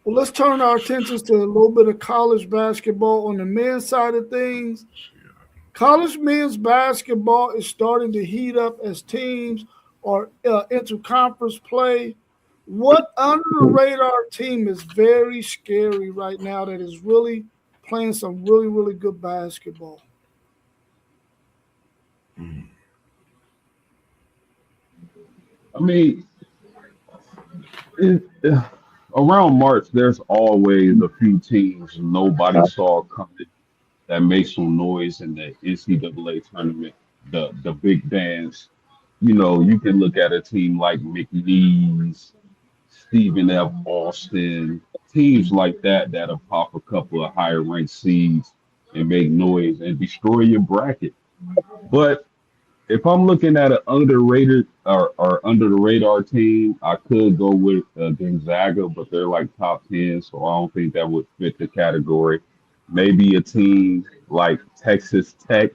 Well, let's turn our attentions to a little bit of college basketball on the men's side of things. College men's basketball is starting to heat up as teams are into conference play. What under the radar team is very scary right now that is really playing some really, really good basketball? I mean, around March, there's always a few teams nobody saw coming that make some noise in the NCAA tournament, the big dance. You can look at a team like McNeese, Stephen F. Austin, teams like that that'll pop a couple of higher ranked seeds and make noise and destroy your bracket. But if I'm looking at an underrated or under the radar team, I could go with Gonzaga, but they're like top 10, so I don't think that would fit the category. Maybe a team like Texas Tech,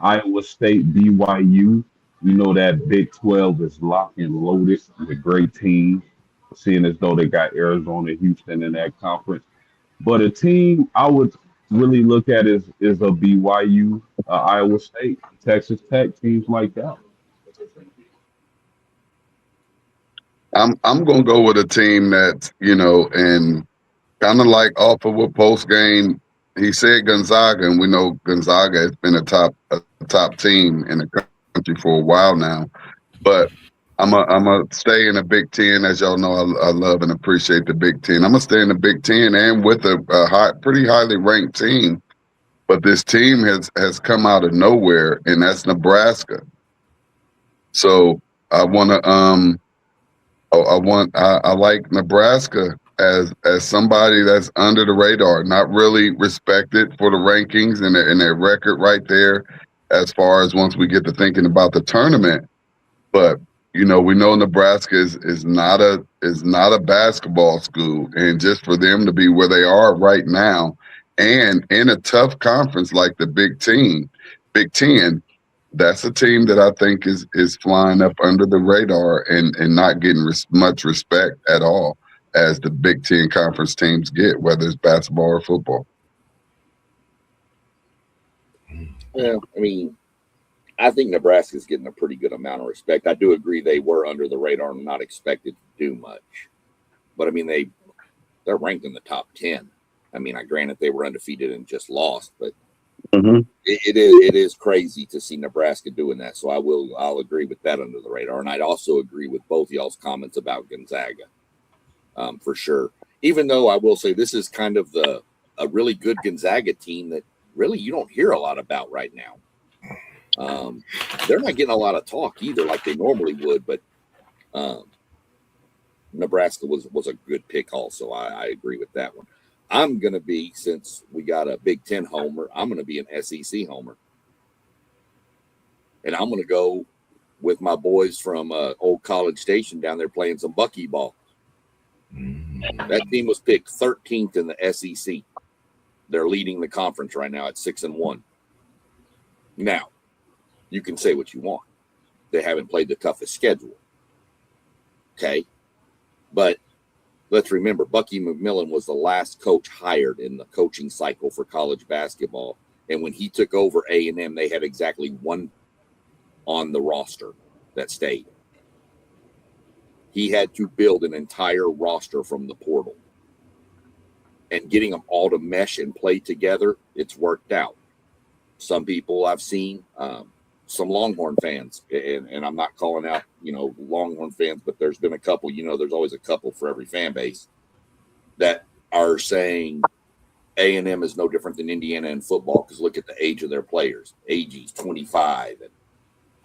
Iowa State, BYU. We know that Big 12 is locked and loaded with great teams, seeing as though they got Arizona, Houston in that conference. But a team I would really look at is a BYU, Iowa State, Texas Tech, teams like that. I'm gonna go with a team that's, and kind of like off of what post game he said Gonzaga, and we know Gonzaga has been a top team in the country for a while now. But I'm a stay in the Big Ten, as y'all know. I love and appreciate the Big Ten. I'm gonna stay in the Big Ten and with a pretty highly ranked team. But this team has come out of nowhere, and that's Nebraska. So I want to I like Nebraska as somebody that's under the radar, not really respected for the rankings and their record right there, as far as once we get to thinking about the tournament. But we know Nebraska is not a basketball school, and just for them to be where they are right now, and in a tough conference like the Big Ten, that's a team that I think is flying up under the radar and not getting much respect at all as the Big Ten conference teams get, whether it's basketball or football. Yeah, I mean, I think Nebraska's getting a pretty good amount of respect. I do agree they were under the radar and not expected to do much. But I mean, they're ranked in the top 10. I mean, granted they were undefeated and just lost, but Mm-hmm. it is crazy to see Nebraska doing that. So I'll agree with that under the radar. And I'd also agree with both y'all's comments about Gonzaga, for sure. Even though I will say this is kind of a really good Gonzaga team that really you don't hear a lot about right now. They're not getting a lot of talk either, like they normally would. But Nebraska was a good pick also. I agree with that one. I'm going to be, since we got a Big Ten homer, I'm going to be an SEC homer. And I'm going to go with my boys from Old College Station down there playing some bucky ball. That team was picked 13th in the SEC. They're leading the conference right now at 6-1. Now, you can say what you want. They haven't played the toughest schedule. Okay? But let's remember, Bucky McMillan was the last coach hired in the coaching cycle for college basketball. And when he took over A&M, they had exactly one on the roster that stayed. He had to build an entire roster from the portal. And getting them all to mesh and play together, it's worked out. Some people I've seen, some Longhorn fans, and I'm not calling out, Longhorn fans, but there's been a couple, there's always a couple for every fan base that are saying A&M is no different than Indiana in football because look at the age of their players. AG's 25.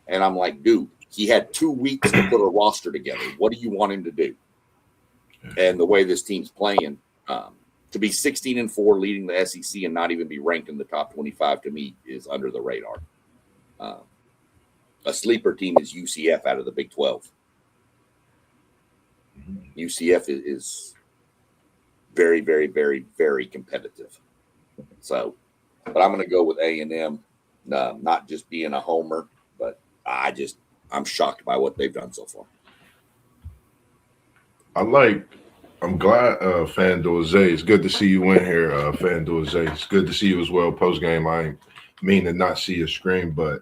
And I'm like, dude, he had 2 weeks to put a roster together. What do you want him to do? And the way this team's playing, to be 16-4 leading the SEC and not even be ranked in the top 25 to me is under the radar. A sleeper team is UCF out of the Big 12. UCF is very, very, very, very competitive. So, but I'm going to go with A&M, not just being a homer, but I'm shocked by what they've done so far. I like I'm glad, FanDuel Zay. It's good to see you in here, FanDuel Zay. It's good to see you as well. Post game, I ain't mean to not see your screen, but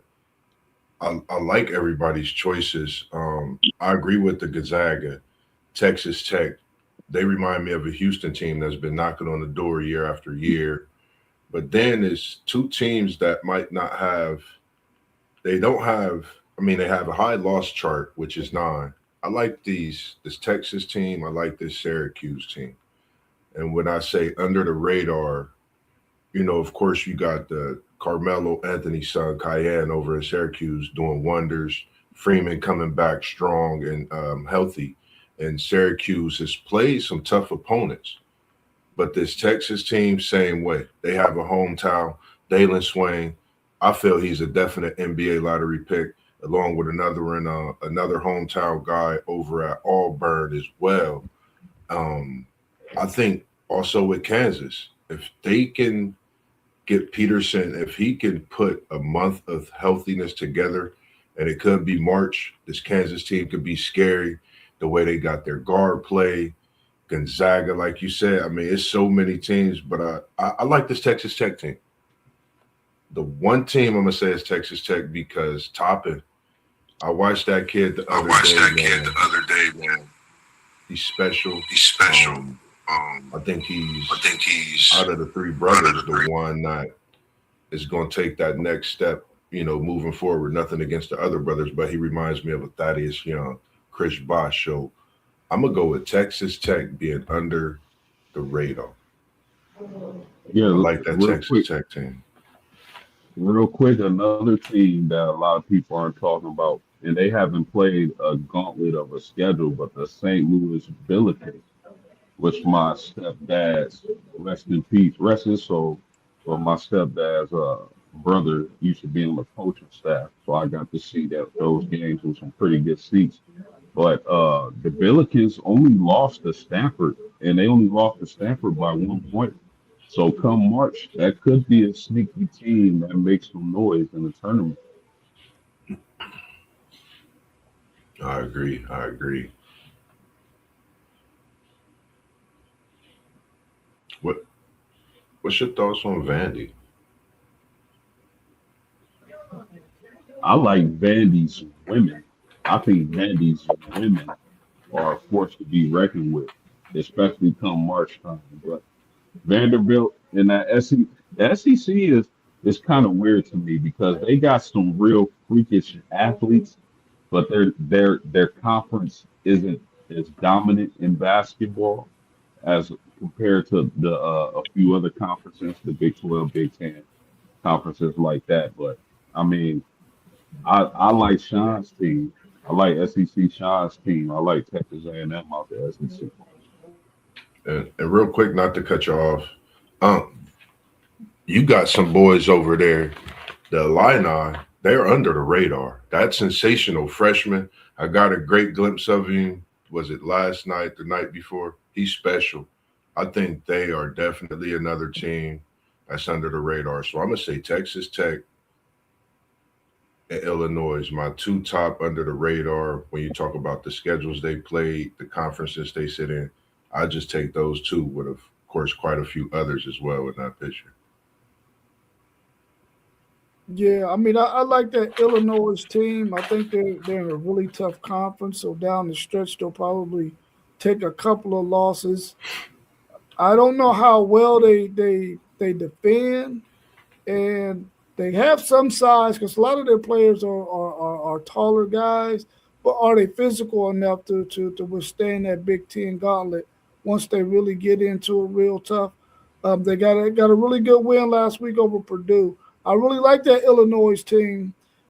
I like everybody's choices. I agree with the Gonzaga, Texas Tech. They remind me of a Houston team that's been knocking on the door year after year. But then there's two teams that might not have. They don't have. I mean, they have a high loss chart, which is 9. I like this Texas team. I like this Syracuse team. And when I say under the radar, of course, you got the Carmelo Anthony's son, Cayenne, over in Syracuse doing wonders. Freeman coming back strong and healthy. And Syracuse has played some tough opponents. But this Texas team, same way. They have a hometown, Dalen Swain. I feel he's a definite NBA lottery pick, along with another hometown guy over at Auburn as well. I think also with Kansas, if they can get Peterson, if he can put a month of healthiness together, and it could be March, this Kansas team could be scary. The way they got their guard play, Gonzaga, like you said. I mean, it's so many teams, but I like this Texas Tech team. The one team I'm gonna say is Texas Tech because Toppin. I watched that kid the other day, man. He's special. I think he's out of the three brothers, the one that is going to take that next step, moving forward. Nothing against the other brothers, but he reminds me of a Thaddeus Young, Chris Bosh. So I'm going to go with Texas Tech being under the radar. Yeah, I like that Texas quick, Tech team. real quick, another team that a lot of people aren't talking about, and they haven't played a gauntlet of a schedule, but the St. Louis Billikens, which my stepdad's, rest in peace, rest his soul, but my stepdad's brother used to be on the coaching staff, so I got to see those games with some pretty good seats. But the Billikens only lost to Stanford, and they only lost to Stanford by 1 point. So come March, that could be a sneaky team that makes some noise in the tournament. I agree. What What's your thoughts on Vandy? I like Vandy's women. I think Vandy's women are a force to be reckoned with, especially come March time. But Vanderbilt and that SEC, the SEC is kind of weird to me because they got some real freakish athletes, but their conference isn't as dominant in basketball as compared to the a few other conferences, the Big 12, Big 10 conferences like that. But I mean, I like Sean's team. I like SEC Sean's team. I like Texas A&M out the SEC. And real quick, not to cut you off, um, you got some boys over there, the Illini. They're under the radar. That sensational freshman. I got a great glimpse of him. Was it last night, the night before? He's special. I think they are definitely another team that's under the radar. So I'm gonna say Texas Tech and Illinois, my two top under the radar. When you talk about the schedules they played, the conferences they sit in, I just take those two with, of course, quite a few others as well in that picture. Yeah, I mean, I like that Illinois team. I think they're in a really tough conference, so down the stretch they'll probably take a couple of losses. I don't know how well they defend, and they have some size because a lot of their players are taller guys, but are they physical enough to withstand that Big Ten gauntlet once they really get into it real tough? They got a really good win last week over Purdue. I really like that Illinois team.